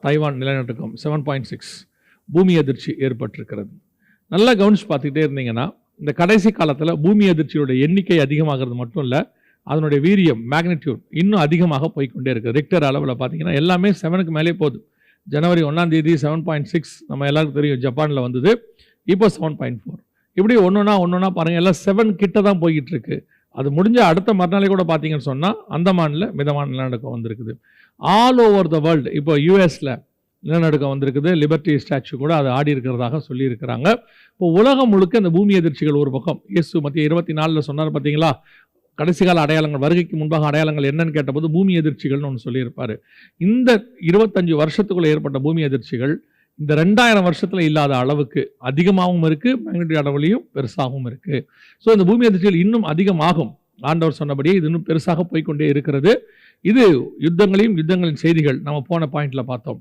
Taiwan நிலநடுக்கம் 7.6 பூமி அதிர்ச்சி ஏற்பட்டிருக்கிறது. நல்லா கவனிச்சு பார்த்துக்கிட்டே இருந்தீங்கன்னா இந்த கடைசி காலத்தில் பூமி அதிர்ச்சியோட எண்ணிக்கை அதிகமாகிறது மட்டும் இல்லை, அதனுடைய வீரியம் மேக்னிடியூட் இன்னும் அதிகமாக போய்கொண்டே இருக்குது. ரிக்டர் அளவில் பார்த்தீங்கன்னா எல்லாமே 7க்கு மேலே போகுது. ஜனவரி 1ஆம் தேதி 7.6 நம்ம எல்லாருக்கும் தெரியும், ஜப்பானில் வந்தது. இப்போ 7.4 இப்படி ஒன்றுனா பாருங்கள், எல்லாம் 7 கிட்ட தான் போய்கிட்டு இருக்கு. அது முடிஞ்ச அடுத்த மறுநாளே கூட பார்த்தீங்கன்னு சொன்னால் அந்தமானில் மிதமான நிலநடுக்கம் வந்திருக்குது. ஆல் ஓவர் த வேர்ல்டு இப்போ யூஎஸில் நிலநடுக்கம் வந்திருக்குது. லிபர்ட்டி ஸ்டாச்சு கூட அது ஆடி இருக்கிறதாக சொல்லியிருக்கிறாங்க. இப்போ உலகம் முழுக்க இந்த பூமி அதிர்ச்சிகள் ஒரு பக்கம். இயேசு மத்திய 24 சொன்னார் பார்த்தீங்களா, கடைசி கால அடையாளங்கள், வருகைக்கு முன்பாக அடையாளங்கள் என்னன்னு கேட்டபோது பூமி அதிர்ச்சிகள்னு ஒன்று சொல்லியிருப்பார். இந்த 25 வருஷத்துக்குள்ளே ஏற்பட்ட பூமி அதிர்ச்சிகள் இந்த 2000 வருஷத்தில் இல்லாத அளவுக்கு அதிகமாகவும் இருக்குது, மேக்னிடியூட் அளவுலையும் பெருசாகவும் இருக்குது. ஸோ இந்த பூமி அதிர்ச்சிகள் இன்னும் அதிகமாகும். ஆண்டவர் சொன்னபடியே இது இன்னும் பெருசாக போய்கொண்டே இருக்கிறது. இது யுத்தங்களின் செய்திகள் நம்ம போன பாயிண்ட்ல பார்த்தோம்.